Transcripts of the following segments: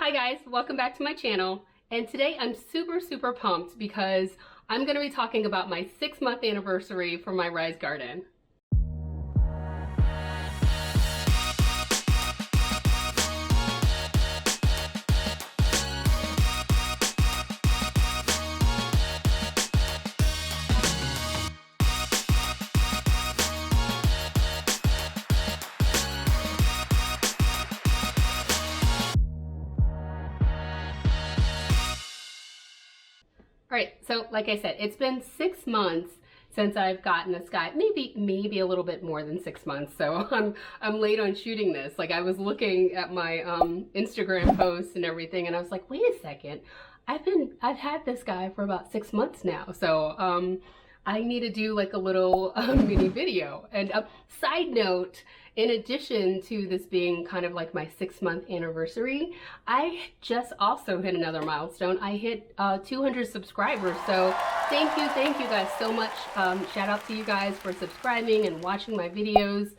Hi guys, welcome back to my channel. And today I'm super pumped because I'm going to be talking about my 6-month anniversary for my Rise Garden. Alright, so like I said, it's been 6 months since I've gotten this guy, maybe a little bit more than 6 months, so I'm late on shooting this. Like, I was looking at my Instagram posts and everything, and I was like, wait a second, I've had this guy for about 6 months now, so I need to do like a little mini video. And side note, in addition to this being kind of like my 6-month anniversary, I just also hit another milestone. I hit 200 subscribers. So thank you guys so much. Shout out to you guys for subscribing and watching my videos.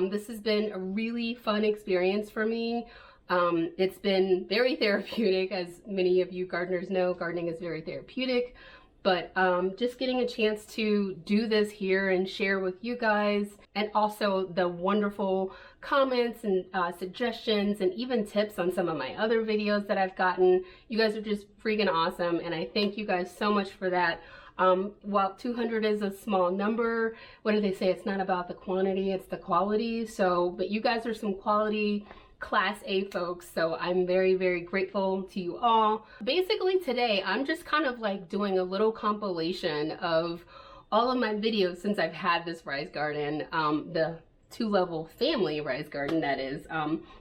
This has been a really fun experience for me. It's been very therapeutic. As many of you gardeners know, gardening is very therapeutic. But just getting a chance to do this here and share with you guys, and also the wonderful comments and suggestions and even tips on some of my other videos that I've gotten. You guys are just freaking awesome, and I thank you guys so much for that. While 200 is a small number, what do they say? It's not about the quantity, it's the quality. So, but you guys are some quality Class A folks, so I'm very grateful to you all. Basically today I'm just kind of like doing a little compilation of all of my videos since I've had this Rise Garden, the 2-level family Rise Garden, that is.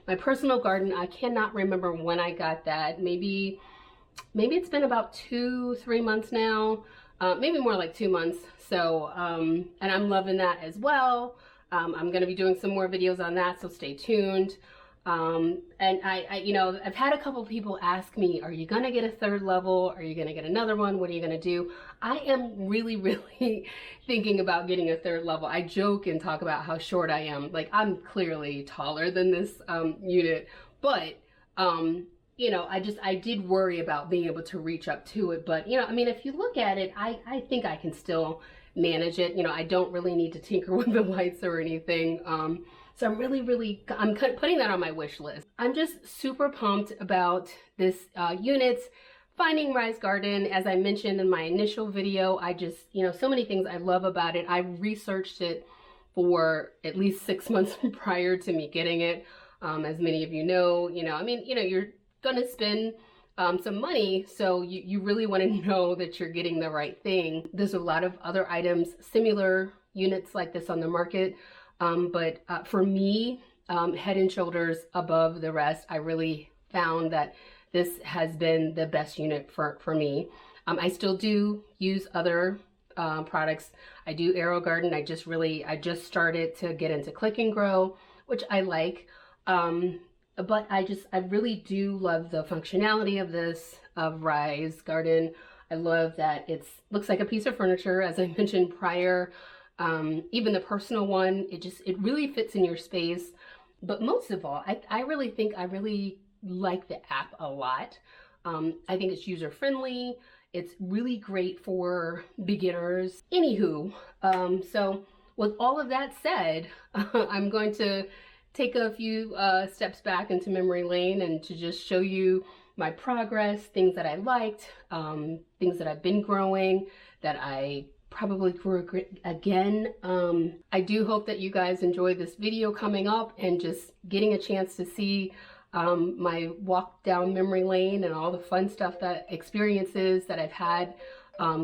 My personal garden, I cannot remember when I got that. Maybe it's been about 2-3 months now, maybe more like 2 months. So and I'm loving that as well. I'm gonna be doing some more videos on that, so stay tuned. And I you know, I've had a couple people ask me, are you gonna get a 3rd level? Are you gonna get another one? What are you gonna do? I am really thinking about getting a 3rd level. I joke and talk about how short I am. Like, I'm clearly taller than this unit, but you know, I did worry about being able to reach up to it. But you know, I mean, if you look at it, I think I can still manage it. You know, I don't really need to tinker with the lights or anything. So I'm I'm putting that on my wish list. I'm just super pumped about this unit, finding Rise Garden. As I mentioned in my initial video, I just, you know, so many things I love about it. I researched it for at least 6 months prior to me getting it. As many of you know, I mean, you know, you're gonna spend some money, so you really want to know that you're getting the right thing. There's a lot of other items, similar units like this on the market. But for me, head and shoulders above the rest. I really found that this has been the best unit for me. I still do use other products. I do AeroGarden. I just started to get into Click and Grow, which I like. But I really do love the functionality of this, of Rise Garden. I love that it looks like a piece of furniture, as I mentioned prior. Even the personal one, it really fits in your space. But most of all, I really think I really like the app a lot. I think it's user friendly. It's really great for beginners. Anywho, so with all of that said, I'm going to take a few steps back into memory lane and to just show you my progress, things that I liked, things that I've been growing, that I probably grew again. I do hope that you guys enjoy this video coming up and just getting a chance to see my walk down memory lane and all the fun stuff, experiences that I've had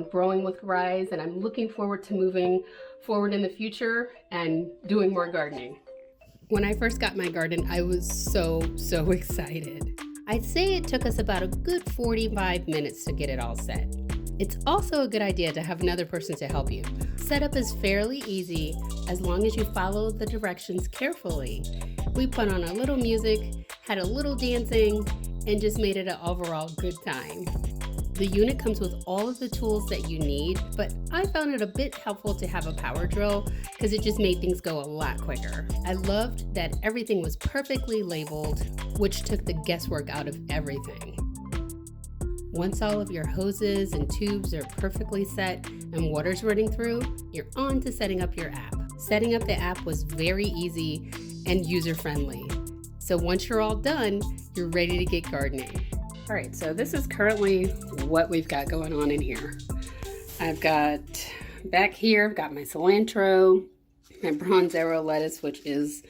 growing with Rise. And I'm looking forward to moving forward in the future and doing more gardening. When I first got my garden, I was so excited. I'd say it took us about a good 45 minutes to get it all set. It's also a good idea to have another person to help you. Setup is fairly easy as long as you follow the directions carefully. We put on a little music, had a little dancing, and just made it an overall good time. The unit comes with all of the tools that you need, but I found it a bit helpful to have a power drill because it just made things go a lot quicker. I loved that everything was perfectly labeled, which took the guesswork out of everything. Once all of your hoses and tubes are perfectly set and water's running through, you're on to setting up your app. Setting up the app was very easy and user-friendly. So once you're all done, you're ready to get gardening. All right, so this is currently what we've got going on in here. I've got, back here, I've got my cilantro, my bronzero lettuce, which is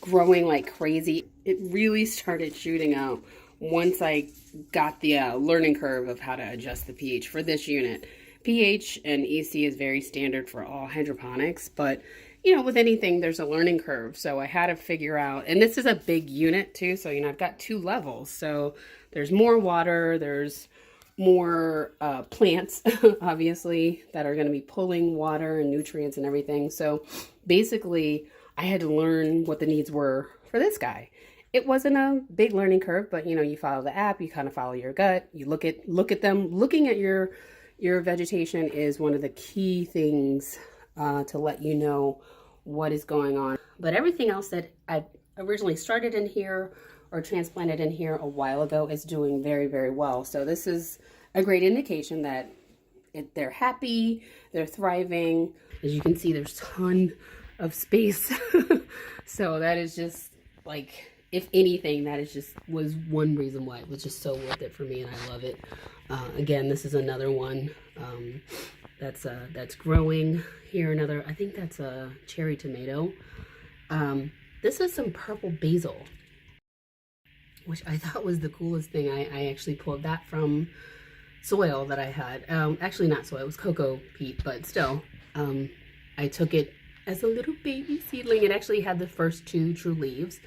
growing like crazy. It really started shooting out once I got the learning curve of how to adjust the pH for this unit. pH and EC is very standard for all hydroponics, but you know, with anything, there's a learning curve. So I had to figure out, and this is a big unit too. So, you know, I've got 2 levels. So there's more water, there's more plants, obviously, that are going to be pulling water and nutrients and everything. So basically, I had to learn what the needs were for this guy. It wasn't a big learning curve, but you know, you follow the app, you kind of follow your gut, you look at them. Looking at your vegetation is one of the key things to let you know what is going on. But everything else that I originally started in here or transplanted in here a while ago is doing very, very well. So this is a great indication that they're happy, they're thriving. As you can see, there's a ton of space. So that is just like, if anything, that is just was one reason why it was just so worth it for me, and I love it. Again, this is another one that's growing here. Another, I think that's a cherry tomato. This is some purple basil, which I thought was the coolest thing. I actually pulled that from soil that I had. Actually not soil, it was cocoa peat, but still. I took it as a little baby seedling. It actually had the first 2 true leaves.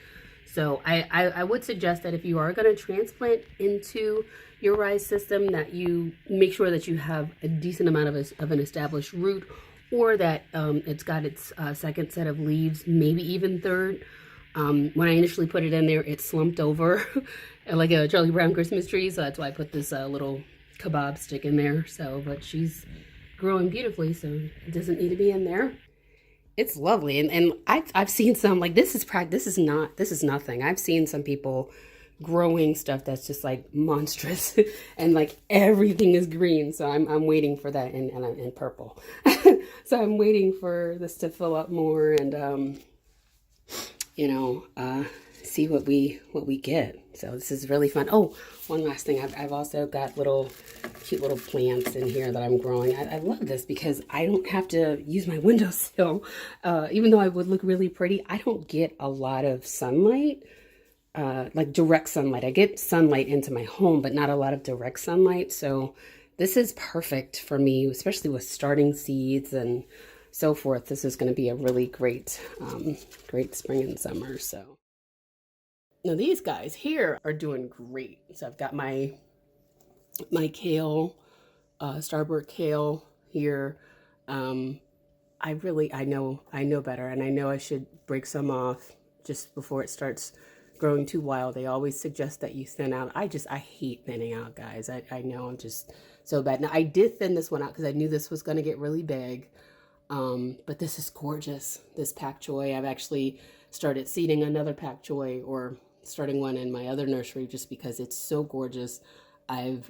So I would suggest that if you are going to transplant into your rise system, that you make sure that you have a decent amount of an established root, or that it's got its second set of leaves, maybe even third. When I initially put it in there, it slumped over like a Charlie Brown Christmas tree. So that's why I put this little kebab stick in there. So, but she's growing beautifully, so it doesn't need to be in there. It's lovely, and I've seen some, like, this is nothing. I've seen some people growing stuff that's just like monstrous and like everything is green. So I'm waiting for that, and purple. So I'm waiting for this to fill up more and you know, see what we get. So this is really fun. Oh, one last thing, I've also got cute little plants in here that I'm growing. I love this because I don't have to use my windowsill. Even though I would look really pretty, I don't get a lot of sunlight, like direct sunlight. I get sunlight into my home, but not a lot of direct sunlight. So this is perfect for me, especially with starting seeds and so forth. This is going to be a really great, great spring and summer. So now these guys here are doing great. So I've got my kale, starboard kale here. I know better, and I know I should break some off just before it starts growing too wild. They always suggest that you thin out. I hate thinning out, guys. I know I'm just so bad. Now I did thin this one out because I knew this was going to get really big. But this is gorgeous. This pak choi, I've actually started seeding another pak choi, or starting one in my other nursery, just because it's so gorgeous. I've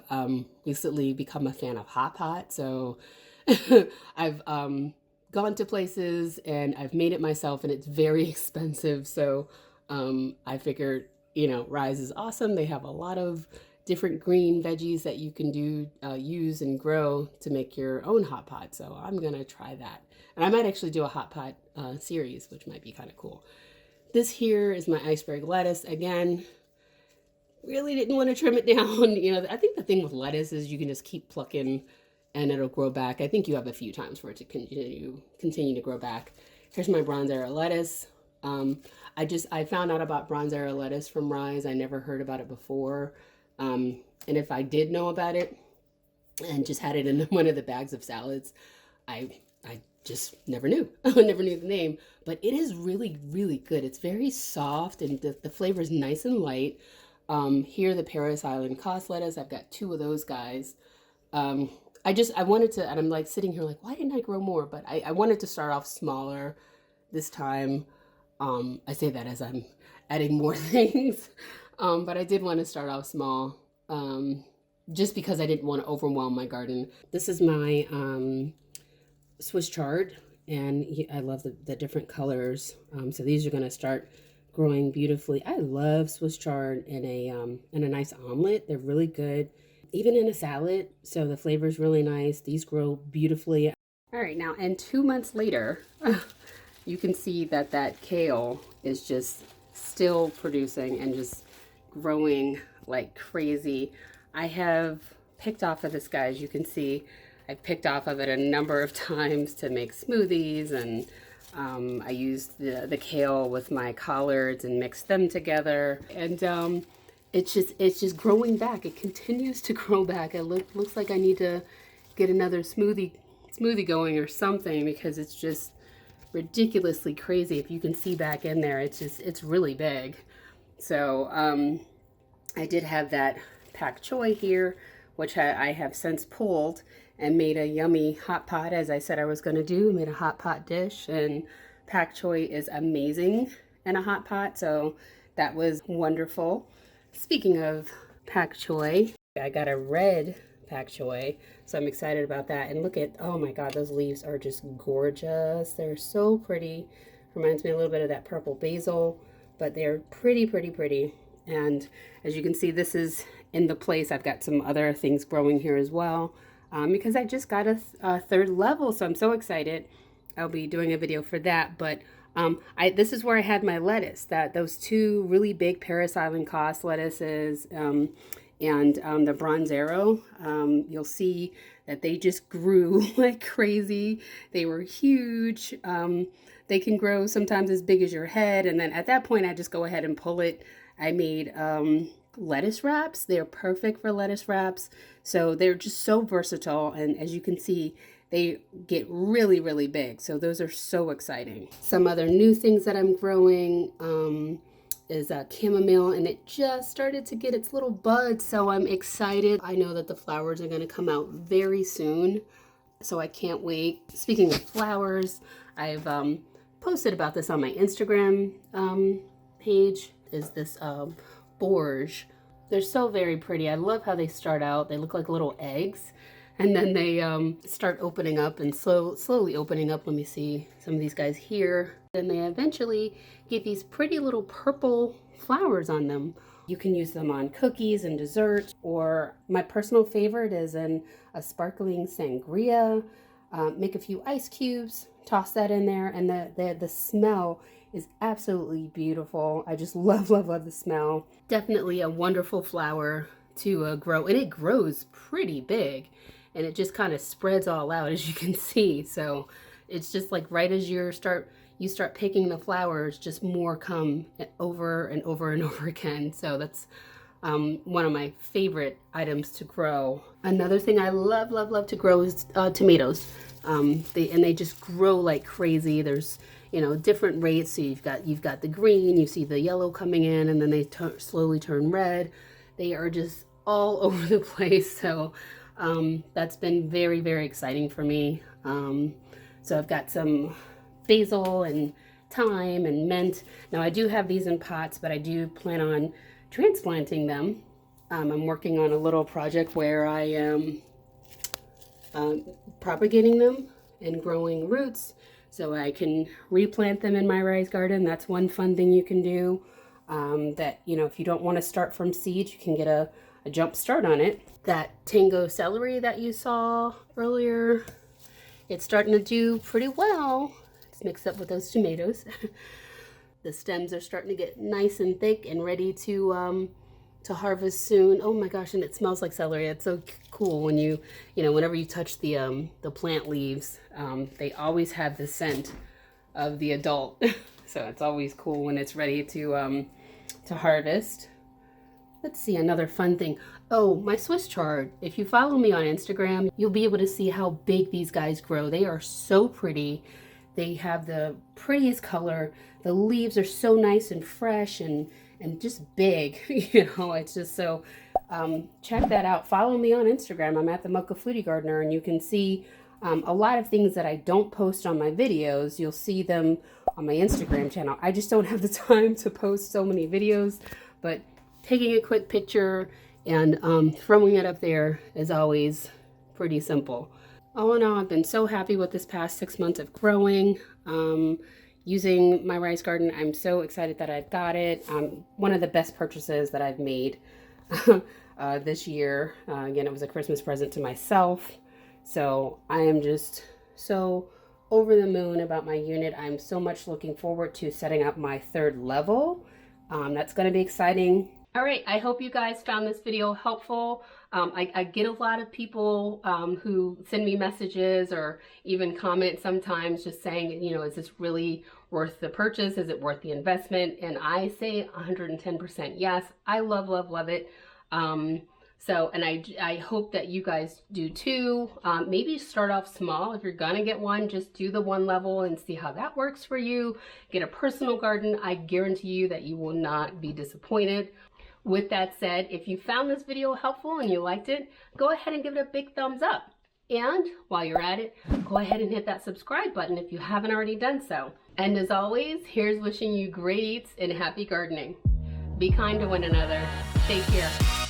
recently become a fan of hot pot, so I've gone to places and I've made it myself, and it's very expensive. So I figured, you know, Rise is awesome. They have a lot of different green veggies that you can use and grow to make your own hot pot. So I'm gonna try that, and I might actually do a hot pot series, which might be kind of cool. This here is my iceberg lettuce. Again, really didn't want to trim it down. You know, I think the thing with lettuce is you can just keep plucking and it'll grow back. I think you have a few times for it to continue to grow back. Here's my bronzero lettuce. I found out about bronzero lettuce from Rise. I never heard about it before. And if I did know about it and just had it in one of the bags of salads, I just never knew. I never knew the name, but it is really, really good. It's very soft, and the flavor is nice and light. Here, the Paris Island Cos lettuce, I've got 2 of those guys. I wanted to, and I'm like sitting here like, why didn't I grow more? But I wanted to start off smaller this time. I say that as I'm adding more things, but I did want to start off small, just because I didn't want to overwhelm my garden. This is my Swiss chard, and I love the different colors. So these are going to start growing beautifully. I love Swiss chard in a nice omelet. They're really good, even in a salad. So the flavor is really nice. These grow beautifully. All right, now, and 2 months later, you can see that that kale is just still producing and just growing like crazy. I have picked off of this, guy, as you can see. I've picked off of it a number of times to make smoothies, and I used the kale with my collards and mixed them together, and it's just growing back. It continues to grow back. It looks like I need to get another smoothie going or something, because it's just ridiculously crazy. If you can see back in there, it's really big. So I did have that pak choi here, which I have since pulled and made a yummy hot pot, as I said I was going to do. Made a hot pot dish, and pak choi is amazing in a hot pot, so that was wonderful. Speaking of pak choi, I got a red pak choi, so I'm excited about that. And look at, oh my god, those leaves are just gorgeous. They're so pretty. Reminds me a little bit of that purple basil, but they're pretty, pretty, pretty. And as you can see, this is in the place. I've got some other things growing here as well, because I just got a third level, so I'm so excited. I'll be doing a video for that. But this is where I had my lettuce, those two really big Paris Island Cost lettuces, and the Bronzero. You'll see that they just grew like crazy. They were huge. They can grow sometimes as big as your head, and then at that point I just go ahead and pull it. I made lettuce wraps. They're perfect for lettuce wraps. So they're just so versatile, and as you can see, they get really, really big. So those are so exciting. Some other new things that I'm growing is chamomile, and it just started to get its little buds, so I'm excited. I know that the flowers are going to come out very soon, so I can't wait. Speaking of flowers, I've posted about this on my Instagram page. Is this borge. They're so very pretty. I love how they start out. They look like little eggs, and then they start opening up and slowly opening up. Let me see some of these guys here. Then they eventually get these pretty little purple flowers on them. You can use them on cookies and desserts, or my personal favorite is in a sparkling sangria. Make a few ice cubes, toss that in there, and the smell is absolutely beautiful. I just love, love, love the smell. Definitely a wonderful flower to grow, and it grows pretty big, and it just kind of spreads all out, as you can see. So it's just like right as you start picking the flowers, just more come over and over and over again. So that's one of my favorite items to grow. Another thing I love, love, love to grow is tomatoes. They just grow like crazy. There's different rates. So you've got the green, you see the yellow coming in, and then they slowly turn red. They are just all over the place. So that's been very, very exciting for me. So I've got some basil and thyme and mint. Now I do have these in pots, but I do plan on transplanting them. I'm working on a little project where I am propagating them and growing roots, so I can replant them in my raised garden. That's one fun thing you can do. That, if you don't want to start from seeds, you can get a jump start on it. That tango celery that you saw earlier, it's starting to do pretty well. It's mixed up with those tomatoes. The stems are starting to get nice and thick and ready to harvest soon. Oh my gosh, and it smells like celery. It's so cool when whenever you touch the plant leaves, they always have the scent of the adult. So it's always cool when it's ready to harvest. Let's see, another fun thing. Oh, my Swiss chard. If you follow me on Instagram, you'll be able to see how big these guys grow. They are so pretty. They have the prettiest color. The leaves are so nice and fresh and just big. It's just so check that out. Follow me on Instagram. I'm at the Mocha Flutie Gardener, and you can see a lot of things that I don't post on my videos. You'll see them on my Instagram channel. I just don't have the time to post so many videos, but taking a quick picture and throwing it up there is always pretty simple. All in all, I've been so happy with this past 6 months of growing, using my rice garden. I'm so excited that I've got it. One of the best purchases that I've made this year. Again, it was a Christmas present to myself. So I am just so over the moon about my unit. I'm so much looking forward to setting up my 3rd level. That's going to be exciting. All right, I hope you guys found this video helpful. I get a lot of people who send me messages or even comment sometimes just saying, you know, is this really worth the purchase? Is it worth the investment? And I say 110% yes. I love, love, love it. And I hope that you guys do too. Maybe start off small. If you're gonna get one, just do the 1 level and see how that works for you. Get a personal garden. I guarantee you that you will not be disappointed. With that said, if you found this video helpful and you liked it, go ahead and give it a big thumbs up. And while you're at it, go ahead and hit that subscribe button if you haven't already done so. And as always, here's wishing you great eats and happy gardening. Be kind to one another. Take care.